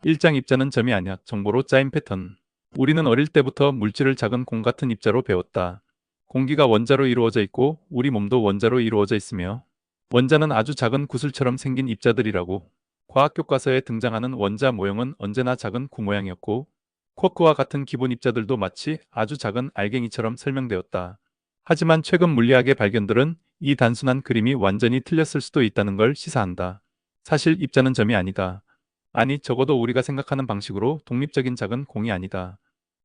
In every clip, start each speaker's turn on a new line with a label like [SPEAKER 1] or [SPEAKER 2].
[SPEAKER 1] 일장 입자는 점이 아니야. 정보로 짜인 패턴. 우리는 어릴 때부터 물질을 작은 공 같은 입자로 배웠다. 공기가 원자로 이루어져 있고 우리 몸도 원자로 이루어져 있으며 원자는 아주 작은 구슬처럼 생긴 입자들이라고. 과학 교과서에 등장하는 원자 모형은 언제나 작은 구 모양이었고 쿼크와 같은 기본 입자들도 마치 아주 작은 알갱이처럼 설명되었다. 하지만 최근 물리학의 발견들은 이 단순한 그림이 완전히 틀렸을 수도 있다는 걸 시사한다. 사실 입자는 점이 아니다. 아니, 적어도 우리가 생각하는 방식으로 독립적인 작은 공이 아니다.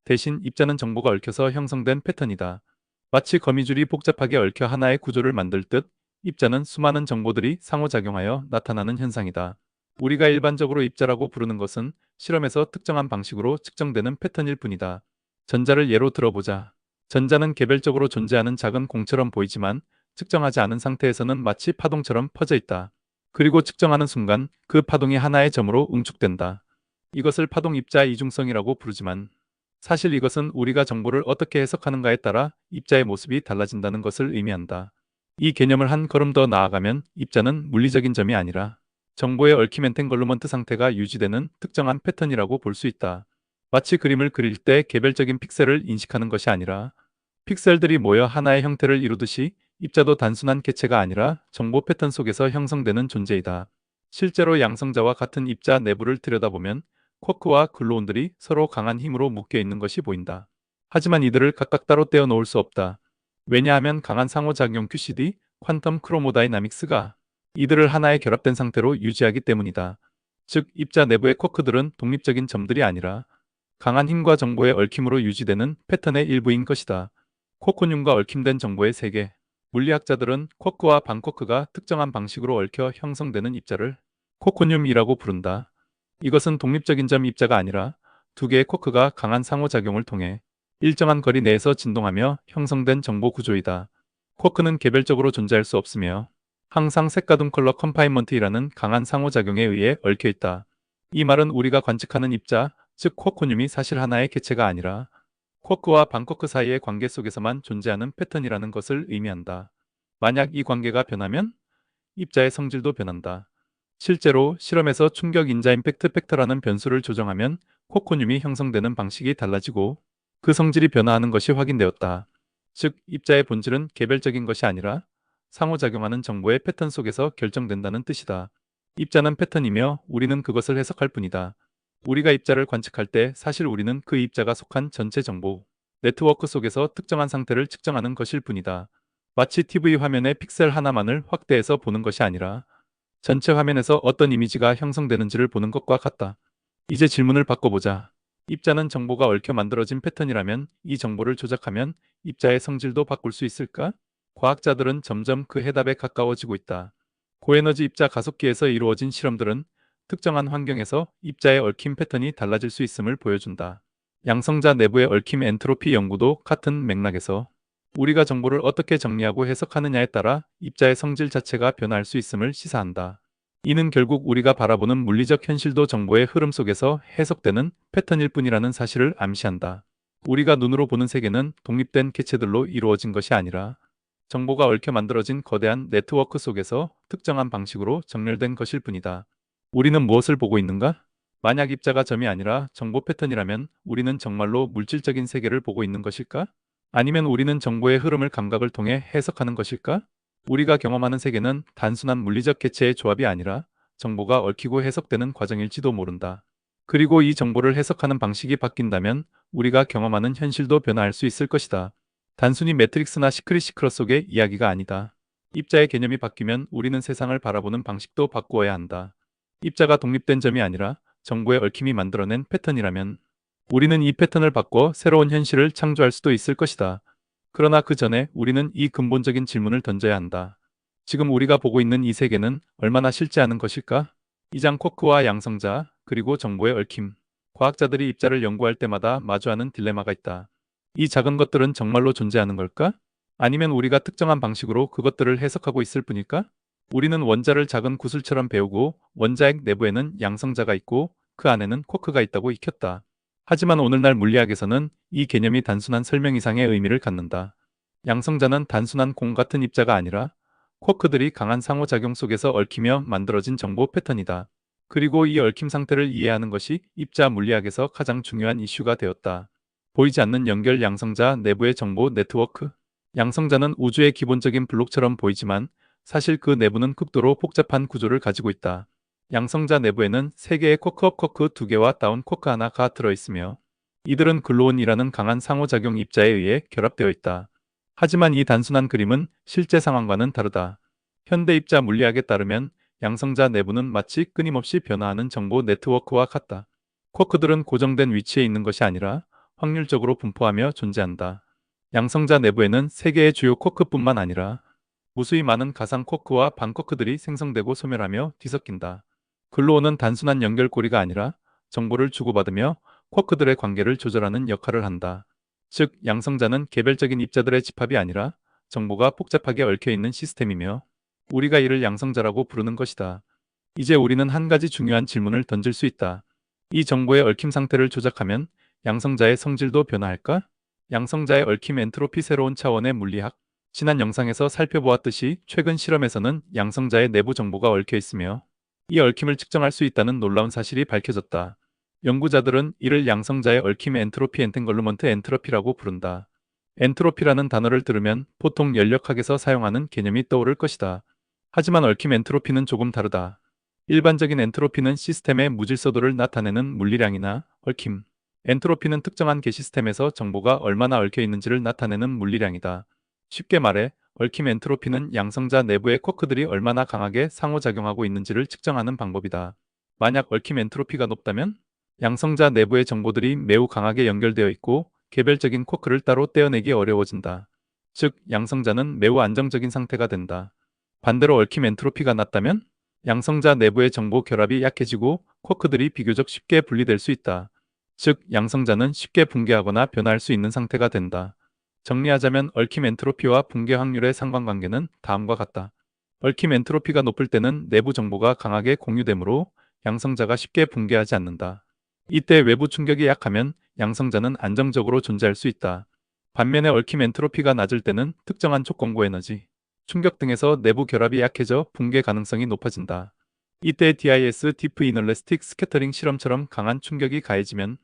[SPEAKER 1] 대신 입자는 정보가 얽혀서 형성된 패턴이다. 마치 거미줄이 복잡하게 얽혀 하나의 구조를 만들 듯 입자는 수많은 정보들이 상호작용하여 나타나는 현상이다. 우리가 일반적으로 입자라고 부르는 것은 실험에서 특정한 방식으로 측정되는 패턴일 뿐이다. 전자를 예로 들어보자. 전자는 개별적으로 존재하는 작은 공처럼 보이지만 측정하지 않은 상태에서는 마치 파동처럼 퍼져 있다. 그리고 측정하는 순간 그 파동이 하나의 점으로 응축된다. 이것을 파동 입자 이중성이라고 부르지만 사실 이것은 우리가 정보를 어떻게 해석하는가에 따라 입자의 모습이 달라진다는 것을 의미한다. 이 개념을 한 걸음 더 나아가면 입자는 물리적인 점이 아니라 정보의 얽힘 엔탱걸루먼트 상태가 유지되는 특정한 패턴이라고 볼 수 있다. 마치 그림을 그릴 때 개별적인 픽셀을 인식하는 것이 아니라 픽셀들이 모여 하나의 형태를 이루듯이 입자도 단순한 개체가 아니라 정보 패턴 속에서 형성되는 존재이다. 실제로 양성자와 같은 입자 내부를 들여다보면 쿼크와 글루온들이 서로 강한 힘으로 묶여 있는 것이 보인다. 하지만 이들을 각각 따로 떼어 놓을 수 없다. 왜냐하면 강한 상호작용 QCD, 퀀텀 크로모다이나믹스가 이들을 하나의 결합된 상태로 유지하기 때문이다. 즉, 입자 내부의 쿼크들은 독립적인 점들이 아니라 강한 힘과 정보의 얽힘으로 유지되는 패턴의 일부인 것이다. 쿼크늄과 얽힘된 정보의 세계. 물리학자들은 쿼크와 반쿼크가 특정한 방식으로 얽혀 형성되는 입자를 쿼크늄이라고 부른다. 이것은 독립적인 점 입자가 아니라 두 개의 쿼크가 강한 상호작용을 통해 일정한 거리 내에서 진동하며 형성된 정보 구조이다. 쿼크는 개별적으로 존재할 수 없으며 항상 색가둠 컬러 컨파인먼트이라는 강한 상호작용에 의해 얽혀 있다. 이 말은 우리가 관측하는 입자, 즉 쿼크늄이 사실 하나의 개체가 아니라 쿼크와 반쿼크 사이의 관계 속에서만 존재하는 패턴이라는 것을 의미한다. 만약 이 관계가 변하면 입자의 성질도 변한다. 실제로 실험에서 충격 인자 임팩트 팩터라는 변수를 조정하면 쿼크늄이 형성되는 방식이 달라지고 그 성질이 변화하는 것이 확인되었다. 즉, 입자의 본질은 개별적인 것이 아니라 상호작용하는 정보의 패턴 속에서 결정된다는 뜻이다. 입자는 패턴이며 우리는 그것을 해석할 뿐이다. 우리가 입자를 관측할 때 사실 우리는 그 입자가 속한 전체 정보, 네트워크 속에서 특정한 상태를 측정하는 것일 뿐이다. 마치 TV 화면의 픽셀 하나만을 확대해서 보는 것이 아니라 전체 화면에서 어떤 이미지가 형성되는지를 보는 것과 같다. 이제 질문을 바꿔보자. 입자는 정보가 얽혀 만들어진 패턴이라면 이 정보를 조작하면 입자의 성질도 바꿀 수 있을까? 과학자들은 점점 그 해답에 가까워지고 있다. 고에너지 입자 가속기에서 이루어진 실험들은 특정한 환경에서 입자의 얽힘 패턴이 달라질 수 있음을 보여준다. 양성자 내부의 얽힘 엔트로피 연구도 같은 맥락에서 우리가 정보를 어떻게 정리하고 해석하느냐에 따라 입자의 성질 자체가 변화할 수 있음을 시사한다. 이는 결국 우리가 바라보는 물리적 현실도 정보의 흐름 속에서 해석되는 패턴일 뿐이라는 사실을 암시한다. 우리가 눈으로 보는 세계는 독립된 개체들로 이루어진 것이 아니라 정보가 얽혀 만들어진 거대한 네트워크 속에서 특정한 방식으로 정렬된 것일 뿐이다. 우리는 무엇을 보고 있는가? 만약 입자가 점이 아니라 정보 패턴이라면 우리는 정말로 물질적인 세계를 보고 있는 것일까? 아니면 우리는 정보의 흐름을 감각을 통해 해석하는 것일까? 우리가 경험하는 세계는 단순한 물리적 개체의 조합이 아니라 정보가 얽히고 해석되는 과정일지도 모른다. 그리고 이 정보를 해석하는 방식이 바뀐다면 우리가 경험하는 현실도 변화할 수 있을 것이다. 단순히 매트릭스나 시크릿 시크러 속의 이야기가 아니다. 입자의 개념이 바뀌면 우리는 세상을 바라보는 방식도 바꾸어야 한다. 입자가 독립된 점이 아니라 정보의 얽힘이 만들어낸 패턴이라면 우리는 이 패턴을 바꿔 새로운 현실을 창조할 수도 있을 것이다. 그러나 그 전에 우리는 이 근본적인 질문을 던져야 한다. 지금 우리가 보고 있는 이 세계는 얼마나 실제하는 것일까? 이장 쿼크와 양성자, 그리고 정보의 얽힘. 과학자들이 입자를 연구할 때마다 마주하는 딜레마가 있다. 이 작은 것들은 정말로 존재하는 걸까? 아니면 우리가 특정한 방식으로 그것들을 해석하고 있을 뿐일까? 우리는 원자를 작은 구슬처럼 배우고 원자핵 내부에는 양성자가 있고 그 안에는 쿼크가 있다고 익혔다. 하지만 오늘날 물리학에서는 이 개념이 단순한 설명 이상의 의미를 갖는다. 양성자는 단순한 공 같은 입자가 아니라 쿼크들이 강한 상호작용 속에서 얽히며 만들어진 정보 패턴이다. 그리고 이 얽힘 상태를 이해하는 것이 입자 물리학에서 가장 중요한 이슈가 되었다. 보이지 않는 연결 양성자 내부의 정보 네트워크. 양성자는 우주의 기본적인 블록처럼 보이지만 사실 그 내부는 극도로 복잡한 구조를 가지고 있다. 양성자 내부에는 3개의 쿼크 쿼크 2개와 다운 쿼크 하나가 들어있으며 이들은 글루온이라는 강한 상호작용 입자에 의해 결합되어 있다. 하지만 이 단순한 그림은 실제 상황과는 다르다. 현대 입자 물리학에 따르면 양성자 내부는 마치 끊임없이 변화하는 정보 네트워크와 같다. 쿼크들은 고정된 위치에 있는 것이 아니라 확률적으로 분포하며 존재한다. 양성자 내부에는 3개의 주요 쿼크뿐만 아니라 무수히 많은 가상 쿼크와 반 쿼크들이 생성되고 소멸하며 뒤섞인다. 글루온은 단순한 연결고리가 아니라 정보를 주고받으며 쿼크들의 관계를 조절하는 역할을 한다. 즉, 양성자는 개별적인 입자들의 집합이 아니라 정보가 복잡하게 얽혀있는 시스템이며 우리가 이를 양성자라고 부르는 것이다. 이제 우리는 한 가지 중요한 질문을 던질 수 있다. 이 정보의 얽힘 상태를 조작하면 양성자의 성질도 변화할까? 양성자의 얽힘 엔트로피 새로운 차원의 물리학. 지난 영상에서 살펴보았듯이 최근 실험에서는 양성자의 내부 정보가 얽혀 있으며 이 얽힘을 측정할 수 있다는 놀라운 사실이 밝혀졌다. 연구자들은 이를 양성자의 얽힘 엔트로피 엔탱걸루먼트 엔트로피라고 부른다. 엔트로피라는 단어를 들으면 보통 연력학에서 사용하는 개념이 떠오를 것이다. 하지만 얽힘 엔트로피는 조금 다르다. 일반적인 엔트로피는 시스템의 무질서도를 나타내는 물리량이나 얽힘. 엔트로피는 특정한 개 시스템에서 정보가 얼마나 얽혀 있는지를 나타내는 물리량이다. 쉽게 말해, 얽힘 엔트로피는 양성자 내부의 쿼크들이 얼마나 강하게 상호작용하고 있는지를 측정하는 방법이다. 만약 얽힘 엔트로피가 높다면 양성자 내부의 정보들이 매우 강하게 연결되어 있고 개별적인 쿼크를 따로 떼어내기 어려워진다. 즉, 양성자는 매우 안정적인 상태가 된다. 반대로 얽힘 엔트로피가 낮다면 양성자 내부의 정보 결합이 약해지고 쿼크들이 비교적 쉽게 분리될 수 있다. 즉, 양성자는 쉽게 붕괴하거나 변화할 수 있는 상태가 된다. 정리하자면 얽힘 엔트로피와 붕괴 확률의 상관관계는 다음과 같다. 얽힘 엔트로피가 높을 때는 내부 정보가 강하게 공유되므로 양성자가 쉽게 붕괴하지 않는다. 이때 외부 충격이 약하면 양성자는 안정적으로 존재할 수 있다. 반면에 얽힘 엔트로피가 낮을 때는 특정한 초권고 에너지, 충격 등에서 내부 결합이 약해져 붕괴 가능성이 높아진다. 이때 DIS 디프 이널래스틱 스캐터링 실험처럼 강한 충격이 가해지면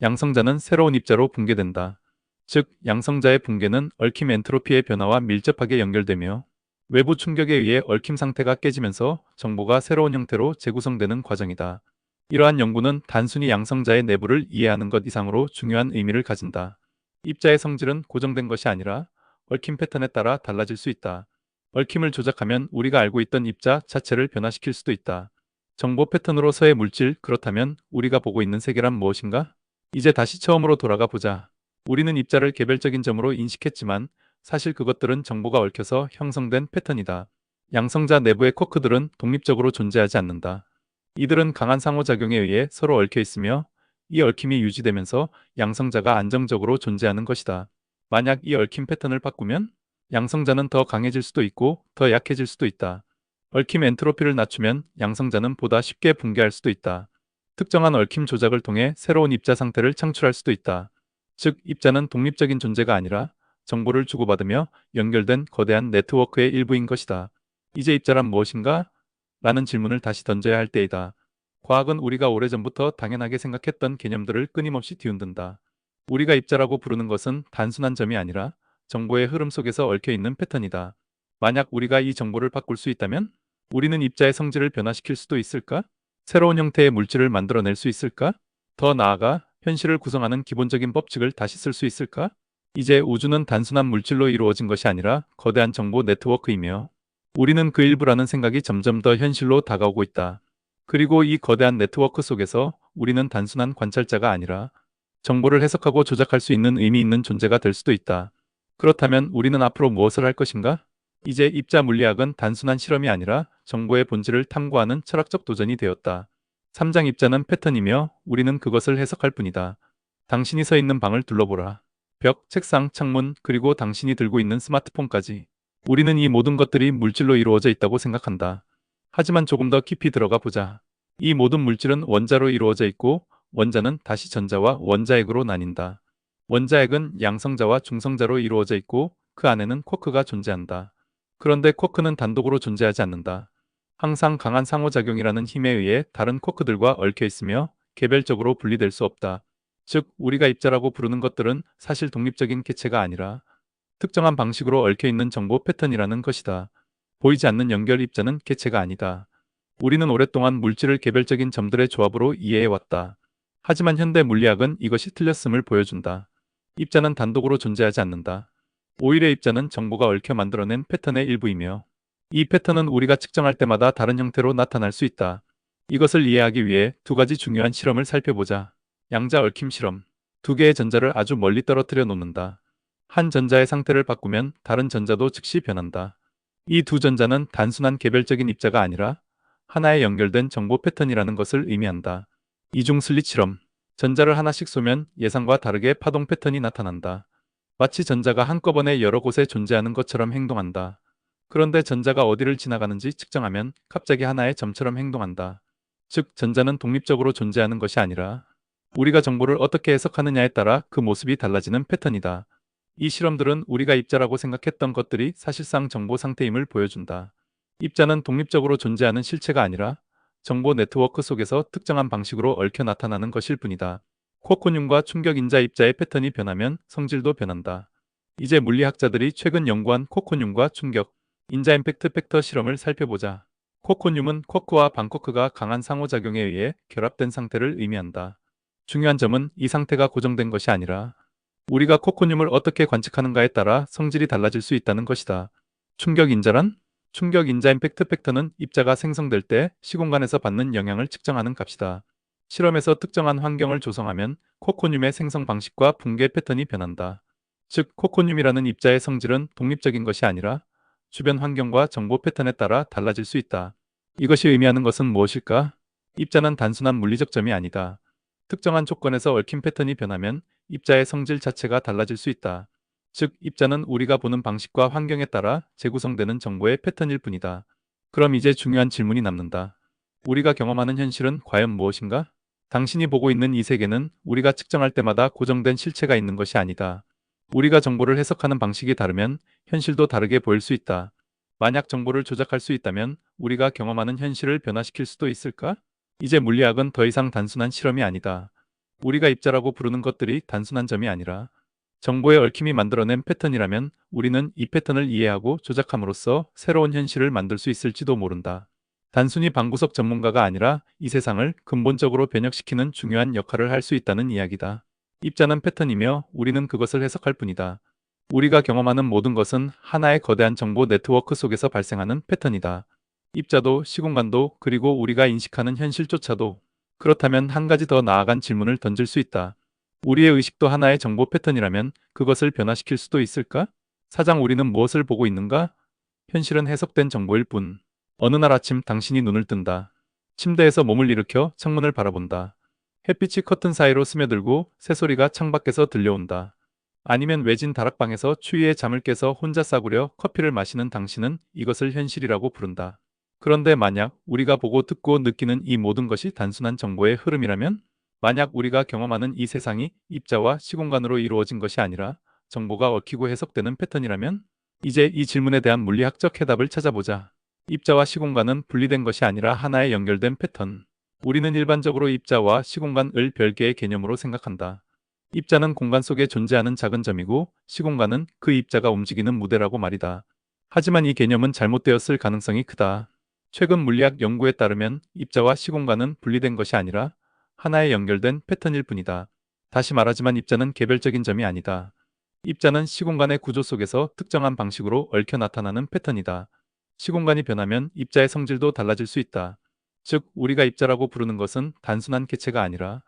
[SPEAKER 1] 양성자는 새로운 입자로 붕괴된다. 즉, 양성자의 붕괴는 얽힘 엔트로피의 변화와 밀접하게 연결되며 외부 충격에 의해 얽힘 상태가 깨지면서 정보가 새로운 형태로 재구성되는 과정이다. 이러한 연구는 단순히 양성자의 내부를 이해하는 것 이상으로 중요한 의미를 가진다. 입자의 성질은 고정된 것이 아니라 얽힘 패턴에 따라 달라질 수 있다. 얽힘을 조작하면 우리가 알고 있던 입자 자체를 변화시킬 수도 있다. 정보 패턴으로서의 물질, 그렇다면 우리가 보고 있는 세계란 무엇인가? 이제 다시 처음으로 돌아가 보자. 우리는 입자를 개별적인 점으로 인식했지만 사실 그것들은 정보가 얽혀서 형성된 패턴이다. 양성자 내부의 쿼크들은 독립적으로 존재하지 않는다. 이들은 강한 상호작용에 의해 서로 얽혀 있으며 이 얽힘이 유지되면서 양성자가 안정적으로 존재하는 것이다. 만약 이 얽힘 패턴을 바꾸면 양성자는 더 강해질 수도 있고 더 약해질 수도 있다. 얽힘 엔트로피를 낮추면 양성자는 보다 쉽게 붕괴할 수도 있다. 특정한 얽힘 조작을 통해 새로운 입자 상태를 창출할 수도 있다. 즉, 입자는 독립적인 존재가 아니라 정보를 주고받으며 연결된 거대한 네트워크의 일부인 것이다. 이제 입자란 무엇인가? 라는 질문을 다시 던져야 할 때이다. 과학은 우리가 오래전부터 당연하게 생각했던 개념들을 끊임없이 뒤흔든다. 우리가 입자라고 부르는 것은 단순한 점이 아니라 정보의 흐름 속에서 얽혀 있는 패턴이다. 만약 우리가 이 정보를 바꿀 수 있다면 우리는 입자의 성질을 변화시킬 수도 있을까? 새로운 형태의 물질을 만들어낼 수 있을까? 더 나아가 현실을 구성하는 기본적인 법칙을 다시 쓸 수 있을까? 이제 우주는 단순한 물질로 이루어진 것이 아니라 거대한 정보 네트워크이며 우리는 그 일부라는 생각이 점점 더 현실로 다가오고 있다. 그리고 이 거대한 네트워크 속에서 우리는 단순한 관찰자가 아니라 정보를 해석하고 조작할 수 있는 의미 있는 존재가 될 수도 있다. 그렇다면 우리는 앞으로 무엇을 할 것인가? 이제 입자 물리학은 단순한 실험이 아니라 정보의 본질을 탐구하는 철학적 도전이 되었다. 3장 입자는 패턴이며 우리는 그것을 해석할 뿐이다. 당신이 서 있는 방을 둘러보라. 벽, 책상, 창문, 그리고 당신이 들고 있는 스마트폰까지. 우리는 이 모든 것들이 물질로 이루어져 있다고 생각한다. 하지만 조금 더 깊이 들어가 보자. 이 모든 물질은 원자로 이루어져 있고 원자는 다시 전자와 원자핵으로 나뉜다. 원자핵은 양성자와 중성자로 이루어져 있고 그 안에는 쿼크가 존재한다. 그런데 쿼크는 단독으로 존재하지 않는다. 항상 강한 상호작용이라는 힘에 의해 다른 쿼크들과 얽혀 있으며 개별적으로 분리될 수 없다. 즉, 우리가 입자라고 부르는 것들은 사실 독립적인 개체가 아니라 특정한 방식으로 얽혀 있는 정보 패턴이라는 것이다. 보이지 않는 연결 입자는 개체가 아니다. 우리는 오랫동안 물질을 개별적인 점들의 조합으로 이해해왔다. 하지만 현대 물리학은 이것이 틀렸음을 보여준다. 입자는 단독으로 존재하지 않는다. 오히려 입자는 정보가 얽혀 만들어낸 패턴의 일부이며 이 패턴은 우리가 측정할 때마다 다른 형태로 나타날 수 있다. 이것을 이해하기 위해 두 가지 중요한 실험을 살펴보자. 양자 얽힘 실험. 두 개의 전자를 아주 멀리 떨어뜨려 놓는다. 한 전자의 상태를 바꾸면 다른 전자도 즉시 변한다. 이 두 전자는 단순한 개별적인 입자가 아니라 하나의 연결된 정보 패턴이라는 것을 의미한다. 이중 슬릿 실험. 전자를 하나씩 쏘면 예상과 다르게 파동 패턴이 나타난다. 마치 전자가 한꺼번에 여러 곳에 존재하는 것처럼 행동한다. 그런데 전자가 어디를 지나가는지 측정하면 갑자기 하나의 점처럼 행동한다. 즉, 전자는 독립적으로 존재하는 것이 아니라 우리가 정보를 어떻게 해석하느냐에 따라 그 모습이 달라지는 패턴이다. 이 실험들은 우리가 입자라고 생각했던 것들이 사실상 정보 상태임을 보여준다. 입자는 독립적으로 존재하는 실체가 아니라 정보 네트워크 속에서 특정한 방식으로 얽혀 나타나는 것일 뿐이다. 쿼크늄과 충격 인자 입자의 패턴이 변하면 성질도 변한다. 이제 물리학자들이 최근 연구한 쿼크늄과 충격 인자 임팩트 팩터 실험을 살펴보자. 쿼크늄은 쿼크와 반쿼크가 강한 상호작용에 의해 결합된 상태를 의미한다. 중요한 점은 이 상태가 고정된 것이 아니라 우리가 쿼크늄을 어떻게 관측하는가에 따라 성질이 달라질 수 있다는 것이다. 충격 인자란? 충격 인자 임팩트 팩터는 입자가 생성될 때 시공간에서 받는 영향을 측정하는 값이다. 실험에서 특정한 환경을 조성하면 쿼크늄의 생성 방식과 붕괴 패턴이 변한다. 즉, 쿼크늄이라는 입자의 성질은 독립적인 것이 아니라 주변 환경과 정보 패턴에 따라 달라질 수 있다. 이것이 의미하는 것은 무엇일까? 입자는 단순한 물리적 점이 아니다. 특정한 조건에서 얽힌 패턴이 변하면 입자의 성질 자체가 달라질 수 있다. 즉, 입자는 우리가 보는 방식과 환경에 따라 재구성되는 정보의 패턴일 뿐이다. 그럼 이제 중요한 질문이 남는다. 우리가 경험하는 현실은 과연 무엇인가? 당신이 보고 있는 이 세계는 우리가 측정할 때마다 고정된 실체가 있는 것이 아니다. 우리가 정보를 해석하는 방식이 다르면 현실도 다르게 보일 수 있다. 만약 정보를 조작할 수 있다면 우리가 경험하는 현실을 변화시킬 수도 있을까? 이제 물리학은 더 이상 단순한 실험이 아니다. 우리가 입자라고 부르는 것들이 단순한 점이 아니라 정보의 얽힘이 만들어낸 패턴이라면 우리는 이 패턴을 이해하고 조작함으로써 새로운 현실을 만들 수 있을지도 모른다. 단순히 방구석 전문가가 아니라 이 세상을 근본적으로 변혁시키는 중요한 역할을 할 수 있다는 이야기다. 입자는 패턴이며 우리는 그것을 해석할 뿐이다. 우리가 경험하는 모든 것은 하나의 거대한 정보 네트워크 속에서 발생하는 패턴이다. 입자도 시공간도 그리고 우리가 인식하는 현실조차도. 그렇다면 한 가지 더 나아간 질문을 던질 수 있다. 우리의 의식도 하나의 정보 패턴이라면 그것을 변화시킬 수도 있을까? 사장, 우리는 무엇을 보고 있는가? 현실은 해석된 정보일 뿐. 어느 날 아침 당신이 눈을 뜬다. 침대에서 몸을 일으켜 창문을 바라본다. 햇빛이 커튼 사이로 스며들고 새소리가 창밖에서 들려온다. 아니면 외진 다락방에서 추위에 잠을 깨서 혼자 싸구려 커피를 마시는 당신은 이것을 현실이라고 부른다. 그런데 만약 우리가 보고 듣고 느끼는 이 모든 것이 단순한 정보의 흐름이라면? 만약 우리가 경험하는 이 세상이 입자와 시공간으로 이루어진 것이 아니라 정보가 얽히고 해석되는 패턴이라면? 이제 이 질문에 대한 물리학적 해답을 찾아보자. 입자와 시공간은 분리된 것이 아니라 하나의 연결된 패턴. 우리는 일반적으로 입자와 시공간을 별개의 개념으로 생각한다. 입자는 공간 속에 존재하는 작은 점이고 시공간은 그 입자가 움직이는 무대라고 말이다. 하지만 이 개념은 잘못되었을 가능성이 크다. 최근 물리학 연구에 따르면 입자와 시공간은 분리된 것이 아니라 하나의 연결된 패턴일 뿐이다. 다시 말하지만 입자는 개별적인 점이 아니다. 입자는 시공간의 구조 속에서 특정한 방식으로 얽혀 나타나는 패턴이다. 시공간이 변하면 입자의 성질도 달라질 수 있다. 즉, 우리가 입자라고 부르는 것은 단순한 개체가 아니라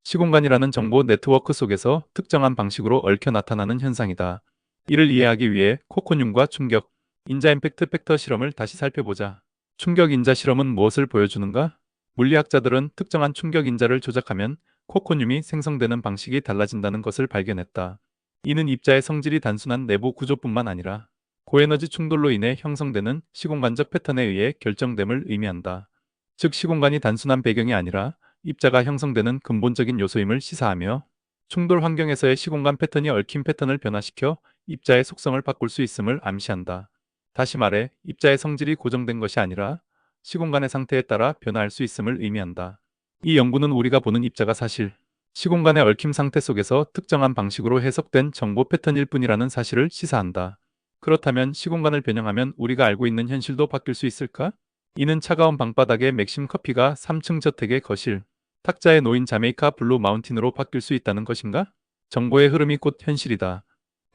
[SPEAKER 1] 시공간이라는 정보 네트워크 속에서 특정한 방식으로 얽혀 나타나는 현상이다. 이를 이해하기 위해 쿼크늄과 충격 인자 임팩트 팩터 실험을 다시 살펴보자. 충격 인자 실험은 무엇을 보여주는가? 물리학자들은 특정한 충격 인자를 조작하면 쿼크늄이 생성되는 방식이 달라진다는 것을 발견했다. 이는 입자의 성질이 단순한 내부 구조뿐만 아니라 고에너지 충돌로 인해 형성되는 시공간적 패턴에 의해 결정됨을 의미한다. 즉, 시공간이 단순한 배경이 아니라 입자가 형성되는 근본적인 요소임을 시사하며 충돌 환경에서의 시공간 패턴이 얽힌 패턴을 변화시켜 입자의 속성을 바꿀 수 있음을 암시한다. 다시 말해, 입자의 성질이 고정된 것이 아니라 시공간의 상태에 따라 변화할 수 있음을 의미한다. 이 연구는 우리가 보는 입자가 사실, 시공간의 얽힘 상태 속에서 특정한 방식으로 해석된 정보 패턴일 뿐이라는 사실을 시사한다. 그렇다면 시공간을 변형하면 우리가 알고 있는 현실도 바뀔 수 있을까? 이는 차가운 방바닥의 맥심 커피가 3층 저택의 거실, 탁자에 놓인 자메이카 블루 마운틴으로 바뀔 수 있다는 것인가? 정보의 흐름이 곧 현실이다.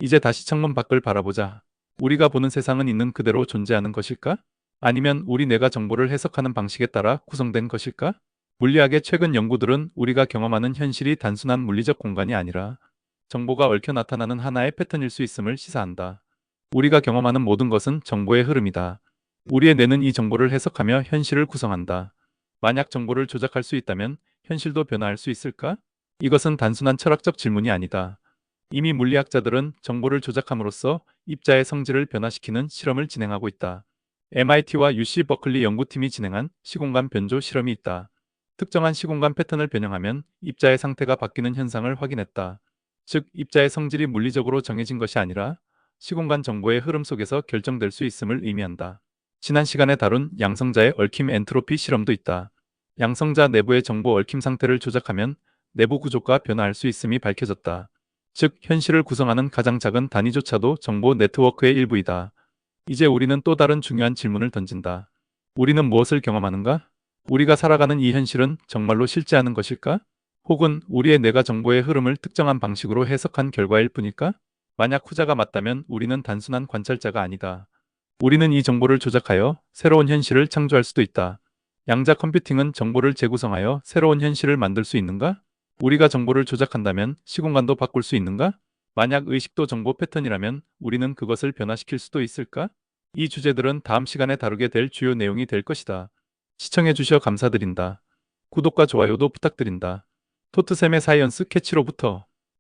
[SPEAKER 1] 이제 다시 창문 밖을 바라보자. 우리가 보는 세상은 있는 그대로 존재하는 것일까? 아니면 우리 뇌가 정보를 해석하는 방식에 따라 구성된 것일까? 물리학의 최근 연구들은 우리가 경험하는 현실이 단순한 물리적 공간이 아니라 정보가 얽혀 나타나는 하나의 패턴일 수 있음을 시사한다. 우리가 경험하는 모든 것은 정보의 흐름이다. 우리의 뇌는 이 정보를 해석하며 현실을 구성한다. 만약 정보를 조작할 수 있다면 현실도 변화할 수 있을까? 이것은 단순한 철학적 질문이 아니다. 이미 물리학자들은 정보를 조작함으로써 입자의 성질을 변화시키는 실험을 진행하고 있다. MIT와 UC 버클리 연구팀이 진행한 시공간 변조 실험이 있다. 특정한 시공간 패턴을 변형하면 입자의 상태가 바뀌는 현상을 확인했다. 즉, 입자의 성질이 물리적으로 정해진 것이 아니라 시공간 정보의 흐름 속에서 결정될 수 있음을 의미한다. 지난 시간에 다룬 양성자의 얽힘 엔트로피 실험도 있다. 양성자 내부의 정보 얽힘 상태를 조작하면 내부 구조가 변화할 수 있음이 밝혀졌다. 즉, 현실을 구성하는 가장 작은 단위조차도 정보 네트워크의 일부이다. 이제 우리는 또 다른 중요한 질문을 던진다. 우리는 무엇을 경험하는가? 우리가 살아가는 이 현실은 정말로 실제하는 것일까? 혹은 우리의 뇌가 정보의 흐름을 특정한 방식으로 해석한 결과일 뿐일까? 만약 후자가 맞다면 우리는 단순한 관찰자가 아니다. 우리는 이 정보를 조작하여 새로운 현실을 창조할 수도 있다. 양자 컴퓨팅은 정보를 재구성하여 새로운 현실을 만들 수 있는가? 우리가 정보를 조작한다면 시공간도 바꿀 수 있는가? 만약 의식도 정보 패턴이라면 우리는 그것을 변화시킬 수도 있을까? 이 주제들은 다음 시간에 다루게 될 주요 내용이 될 것이다. 시청해주셔 감사드린다. 구독과 좋아요도 부탁드린다. 토트샘의 사이언스 캐치로부터